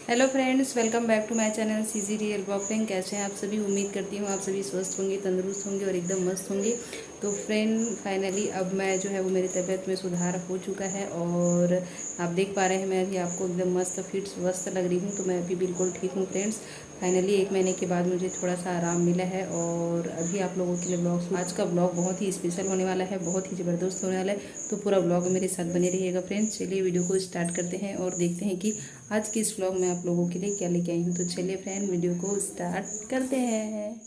Hello friends, welcome back to my channel CG real blogging. कैसे हैं आप सभी? उम्मीद करती हूँ आप सभी स्वस्थ होंगे, तंदुरुस्त होंगे और एकदम मस्त होंगे। तो फ्रेंड फाइनली अब मैं जो है वो मेरी तबीयत में सुधार हो चुका है और आप देख पा रहे हैं मैं अभी आपको एकदम मस्त फिट स्वस्थ लग रही हूँ। तो मैं अभी बिल्कुल ठीक हूँ फ्रेंड्स। फाइनली 1 महीने के बाद मुझे थोड़ा सा आराम मिला है और अभी आप लोगों के लिए ब्लॉग, आज का ब्लॉग बहुत ही स्पेशल होने वाला है, बहुत ही ज़बरदस्त होने वाला है। तो पूरा ब्लॉग मेरे साथ बने रहिएगा फ्रेंड्स। चलिए वीडियो को स्टार्ट करते हैं और देखते हैं कि आज के इस ब्लॉग में आप लोगों के लिए क्या लेके आई हूँ। तो चलिए फ्रेंड वीडियो को स्टार्ट करते हैं।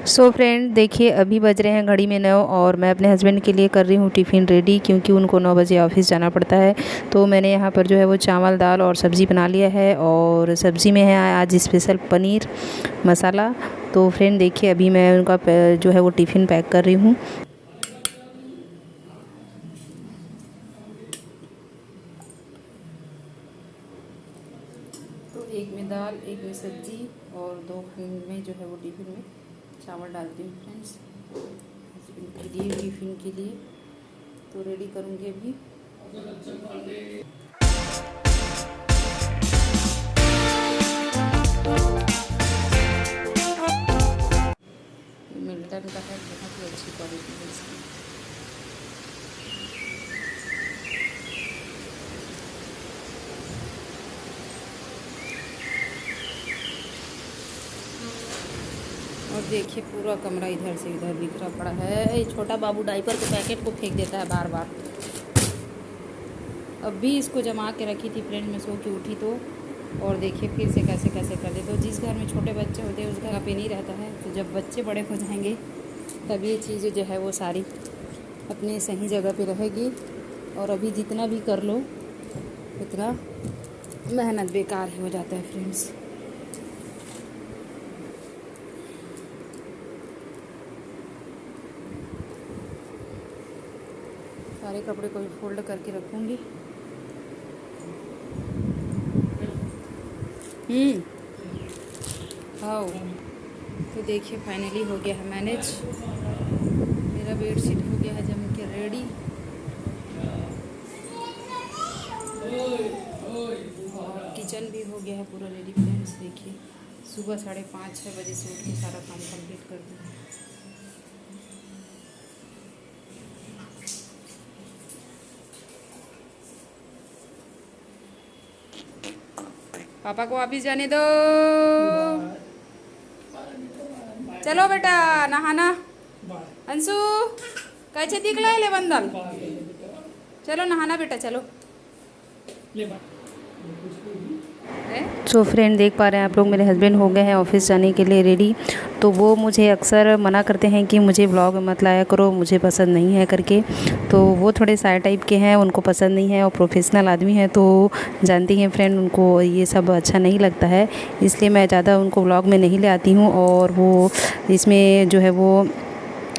सो फ्रेंड देखिए, अभी बज रहे हैं घड़ी में 9 और मैं अपने हस्बैंड के लिए कर रही हूँ टिफ़िन रेडी, क्योंकि उनको 9 बजे ऑफिस जाना पड़ता है। तो मैंने यहाँ पर जो है वो चावल दाल और सब्ज़ी बना लिया है और सब्ज़ी में है आज स्पेशल पनीर मसाला। तो फ्रेंड देखिए, अभी मैं उनका जो है वो टिफ़िन पैक कर रही हूँ। तो एक में दाल, एक में सब्जी और 2 में जो है वो टिफ़िन में चावल डालती हूँ फ्रेंड्स, हस्बैंड के लिए, टिफ़िन के लिए। तो रेडी करूँगी अभी। मिल्टन का है, बहुत ही अच्छी क्वालिटी है इसकी। और देखिए पूरा कमरा इधर से इधर बिखरा पड़ा है। ये छोटा बाबू डायपर के पैकेट को फेंक देता है बार बार। अब भी इसको जमा के रखी थी फ्रेंड, मैं सो के उठी तो, और देखिए फिर से कैसे कैसे कर देते। तो जिस घर में छोटे बच्चे होते हैं उस घर पे नहीं रहता है। तो जब बच्चे बड़े हो जाएंगे तब ये चीज़ जो है वो सारी अपने सही जगह पे रहेगी। और अभी जितना भी कर लो उतना मेहनत बेकार हो जाता है फ्रेंड्स। सारे कपड़े को फोल्ड करके रखूँगी। हाँ, तो देखिए फाइनली हो गया है मैनेज। मेरा बेडशीट हो गया है जम के रेडी और किचन भी हो गया है पूरा रेडी फ्रेंड्स। देखिए सुबह 5:30-6 बजे से उठ के सारा काम कंप्लीट कर दिया। पापा को ऑफिस जाने दो। चलो बेटा नहाना। अंशु कैसे दिखला ले बंदल। चलो नहाना बेटा, चलो। सो फ्रेंड देख पा रहे हैं आप लोग, मेरे हस्बैंड हो गए हैं ऑफिस जाने के लिए रेडी। तो वो मुझे अक्सर मना करते हैं कि मुझे व्लॉग मत लाया करो, मुझे पसंद नहीं है करके। तो वो थोड़े साइड टाइप के हैं, उनको पसंद नहीं है और प्रोफेशनल आदमी हैं। तो जानती हैं फ्रेंड, उनको ये सब अच्छा नहीं लगता है, इसलिए मैं ज़्यादा उनको व्लॉग में नहीं ले आती हूँ। और वो इसमें जो है वो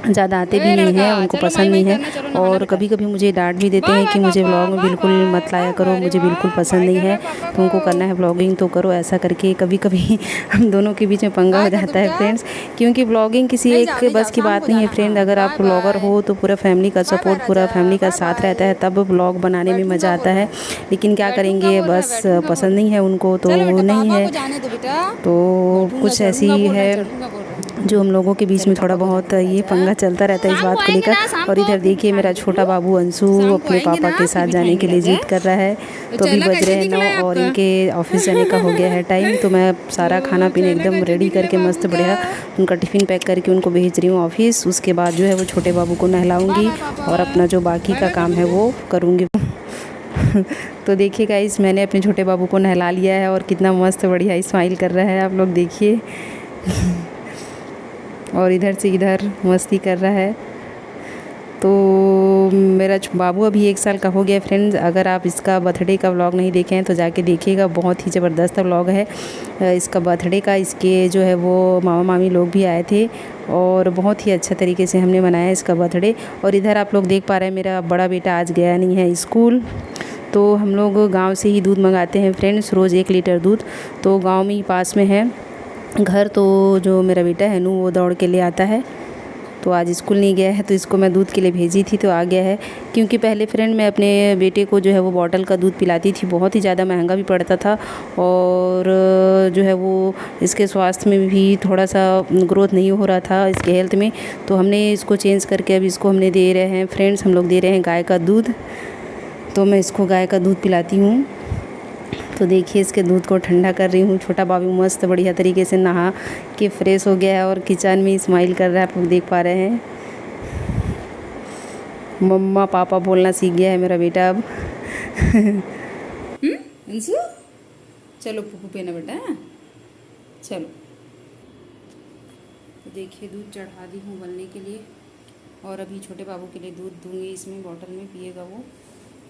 ज़्यादा आते भी नहीं हैं, उनको पसंद नहीं है। और कभी कभी मुझे डांट भी देते हैं कि मुझे व्लॉग में बिल्कुल मत लाया करो, मुझे बिल्कुल पसंद नहीं है, तुमको करना है व्लॉगिंग तो करो, ऐसा करके कभी कभी हम दोनों के बीच में पंगा हो जाता है फ्रेंड्स। क्योंकि व्लॉगिंग किसी एक बस की बात नहीं है फ्रेंड। अगर आप व्लॉगर हो तो पूरा फैमिली का सपोर्ट, पूरा फैमिली का साथ रहता है, तब व्लॉग बनाने में मज़ा आता है। लेकिन क्या करेंगे, बस पसंद नहीं है उनको तो नहीं है। तो कुछ ऐसी है जो हम लोगों के बीच में थोड़ा बहुत ये पंगा चलता रहता है इस बात को लेकर। और इधर देखिए मेरा छोटा बाबू अंशु अपने पापा के साथ जाने के लिए जिद कर रहा है। तो अभी बज रहे हैं 9 और इनके ऑफिस जाने का हो गया है टाइम। तो मैं सारा खाना पीना एकदम रेडी करके मस्त बढ़िया उनका टिफ़िन पैक करके उनको भेज रही हूँ ऑफिस। उसके बाद जो है वो छोटे बाबू को नहलाऊँगी और अपना जो बाकी का काम है वो करूँगी। तो देखिए गाइस, मैंने अपने छोटे बाबू को नहला लिया है और कितना मस्त बढ़िया स्माइल कर रहा है, आप लोग देखिए। और इधर से इधर मस्ती कर रहा है। तो मेरा बाबू अभी 1 साल का हो गया फ्रेंड्स। अगर आप इसका बर्थडे का व्लॉग नहीं देखे हैं तो जाके देखिएगा, बहुत ही ज़बरदस्त व्लॉग है इसका बर्थडे का। इसके जो है वो मामा मामी लोग भी आए थे और बहुत ही अच्छा तरीके से हमने मनाया इसका बर्थडे। और इधर आप लोग देख पा रहे हैं मेरा बड़ा बेटा आज गया नहीं है स्कूल। तो हम लोग गाँव से ही दूध मंगाते हैं फ्रेंड्स, रोज़ 1 लीटर दूध। तो गाँव में ही पास में है घर, तो जो मेरा बेटा है नू वो दौड़ के ले आता है। तो आज स्कूल नहीं गया है, तो इसको मैं दूध के लिए भेजी थी तो आ गया है। क्योंकि पहले फ्रेंड मैं अपने बेटे को जो है वो बॉटल का दूध पिलाती थी, बहुत ही ज़्यादा महंगा भी पड़ता था और जो है वो इसके स्वास्थ्य में भी थोड़ा सा ग्रोथ नहीं हो रहा था इसके हेल्थ में। तो हमने इसको चेंज करके अब इसको हमने दे रहे हैं फ्रेंड्स, हम लोग दे रहे हैं गाय का दूध। तो मैं इसको गाय का दूध पिलाती हूँ। तो देखिए इसके दूध को ठंडा कर रही हूँ। छोटा बाबू मस्त बढ़िया तरीके से नहा के फ्रेश हो गया है और किचन में स्माइल कर रहा है, आप लोग देख पा रहे हैं। मम्मा पापा बोलना सीख गया है मेरा बेटा अब। अंशु चलो पुप्पू पीना बेटा, चलो। तो देखिए दूध चढ़ा दी हूँ उबलने के लिए और अभी छोटे बाबू के लिए दूध दूँगी इसमें बॉटल में, पिएगा वो।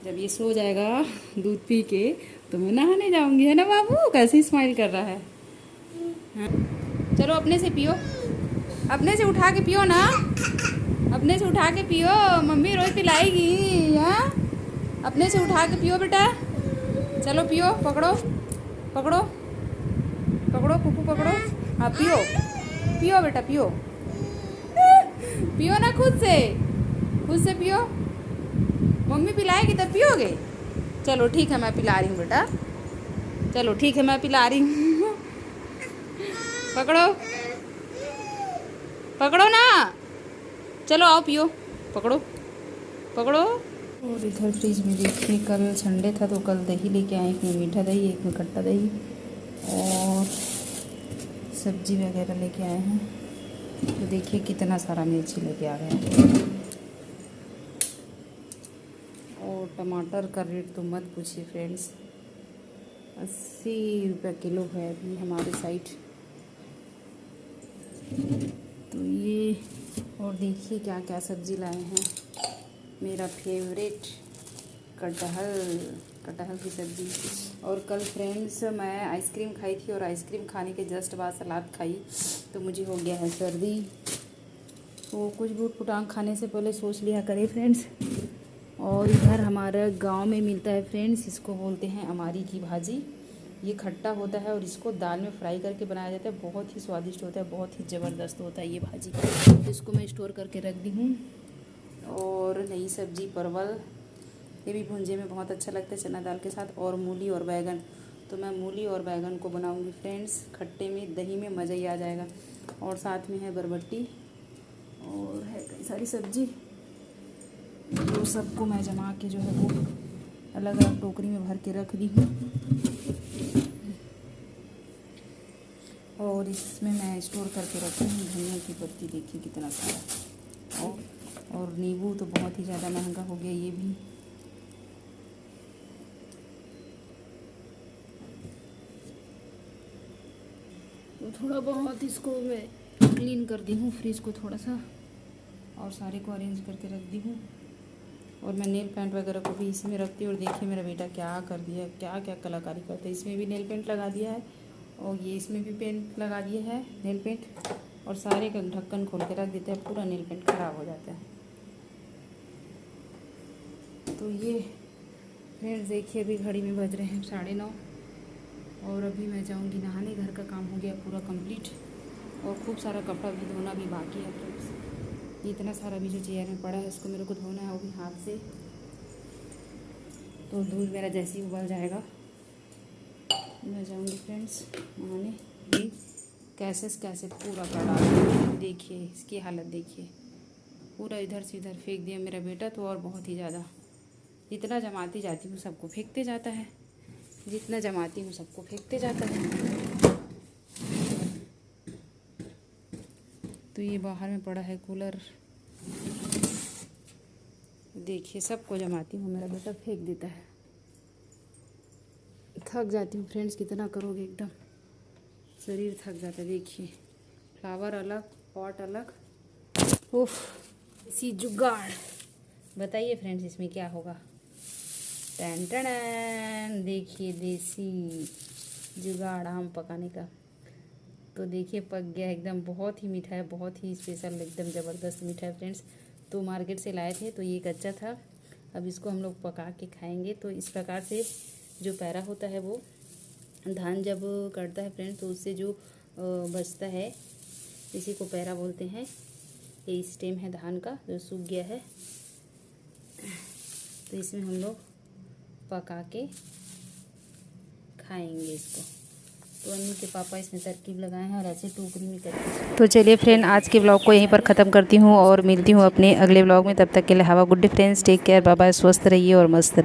जब ये सो जाएगा दूध पी के तो मैं नहाने जाऊंगी, है ना बाबू? कैसे स्माइल कर रहा है। हाँ। चलो अपने से पियो, अपने से उठा के पियो ना, अपने से उठा के पियो, मम्मी रोज पिलाएगी। हाँ अपने से उठा के पियो बेटा, चलो पियो, पकड़ो पकड़ो पकड़ो पुप्पू पकड़ो। हाँ पियो पियो बेटा पियो, पियो ना खुद से पियो, मम्मी पिलाएगी तब पियोगे। चलो ठीक है मैं पिला रही हूँ बेटा, चलो ठीक है मैं पिला रही हूँ। पकड़ो पकड़ो ना, चलो आओ पियो, पकड़ो पकड़ो। और इधर फ्रिज में देखिए कल संडे था तो कल दही लेके आए, एक में मीठा दही एक में खट्टा दही और सब्जी वगैरह लेके आए हैं। तो देखिए कितना सारा मिर्ची लेके आ गए हैं। और टमाटर का रेट तो मत पूछिए फ्रेंड्स, 80 रुपये किलो है अभी हमारे साइड। तो ये और देखिए क्या क्या सब्ज़ी लाए हैं। मेरा फेवरेट कटहल की सब्ज़ी। और कल फ्रेंड्स मैं आइसक्रीम खाई थी और आइसक्रीम खाने के जस्ट बाद सलाद खाई तो मुझे हो गया है सर्दी। तो कुछ भी उटपटांग खाने से पहले सोच लिया करें फ्रेंड्स। और इधर हमारे गांव में मिलता है फ्रेंड्स, इसको बोलते हैं अमारी की भाजी। ये खट्टा होता है और इसको दाल में फ्राई करके बनाया जाता है, बहुत ही स्वादिष्ट होता है, बहुत ही ज़बरदस्त होता है ये भाजी। तो इसको मैं स्टोर करके रख दी हूँ। और नई सब्जी परवल, ये भी भुंजे में बहुत अच्छा लगता है चना दाल के साथ। और मूली और बैगन, तो मैं मूली और बैगन को बनाऊँगी फ्रेंड्स, खट्टे में दही में मज़ा ही आ जाएगा। और साथ में है बरबट्टी और है कई सारी सब्जी। तो सबको मैं जमा के जो है वो अलग अलग टोकरी में भर के रख दी हूँ। और इसमें मैं स्टोर करके रखी हूँ धनिया की पत्ती, देखिए कितना सारा। और नींबू तो बहुत ही ज़्यादा महंगा हो गया ये भी। तो थोड़ा बहुत इसको मैं क्लीन कर दी हूँ फ्रिज को थोड़ा सा और सारे को अरेंज करके रख दी हूँ। और मैं नेल पेंट वगैरह को भी इसी में रखती हूँ। और देखिए मेरा बेटा क्या कर दिया, क्या क्या कलाकारी करता है। इसमें भी नेल पेंट लगा दिया है और ये इसमें भी पेंट लगा दिया है नेल पेंट, और सारे का ढक्कन खोल के रख देते हैं, पूरा नेल पेंट ख़राब हो जाता है। तो ये फ्रेंड्स देखिए अभी घड़ी में बज रहे हैं 9:30 और अभी मैं जाऊंगी नहाने। घर का काम हो गया पूरा कंप्लीट और खूब सारा कपड़ा भी धोना भी बाकी है फ्रेंड्स। इतना सारा भी जो चेयर में पड़ा है उसको मेरे को धोना है, वो भी हाथ से। तो दूध मेरा जैसे ही उबल जाएगा मैं जाऊंगी फ्रेंड्स नहाने। ये कैसे पूरा कड़ा, देखिए इसकी हालत देखिए, पूरा इधर से इधर फेंक दिया मेरा बेटा तो। और बहुत ही ज़्यादा, जितना जमाती जाती हूँ सबको फेंकते जाता है, जितना जमाती हूँ सबको फेंकते जाता है। तो ये बाहर में पड़ा है कूलर, देखिए सबको जमाती हूँ, मेरा बेटा फेंक देता है। थक जाती हूँ फ्रेंड्स, कितना करोगे, एकदम शरीर थक जाता है। देखिए फ्लावर अलग, पॉट अलग, उफ इसी जुगाड़। बताइए फ्रेंड्स इसमें क्या होगा। टन टन, देखिए देसी जुगाड़ आम पकाने का। तो देखिए पक गया एकदम, बहुत ही मीठा है, बहुत ही स्पेशल, एकदम ज़बरदस्त मीठा है फ्रेंड्स। तो मार्केट से लाए थे तो ये कच्चा था, अब इसको हम लोग पका के खाएंगे। तो इस प्रकार से जो पैरा होता है वो धान जब कटता है फ्रेंड्स तो उससे जो बचता है इसी को पैरा बोलते हैं। ये स्टेम है धान का जो सूख गया है, तो इसमें हम लोग पका के खाएंगे इसको। तो अन्नू के पापा इसमें तरकीब लगाए हैं और ऐसे टोकरी में करके। तो चलिए फ्रेंड, आज के ब्लॉग को यहीं पर ख़त्म करती हूँ और मिलती हूँ अपने अगले ब्लॉग में। तब तक के लिए have a good day friends, take care, bye bye, स्वस्थ रहिए और मस्त रहिए।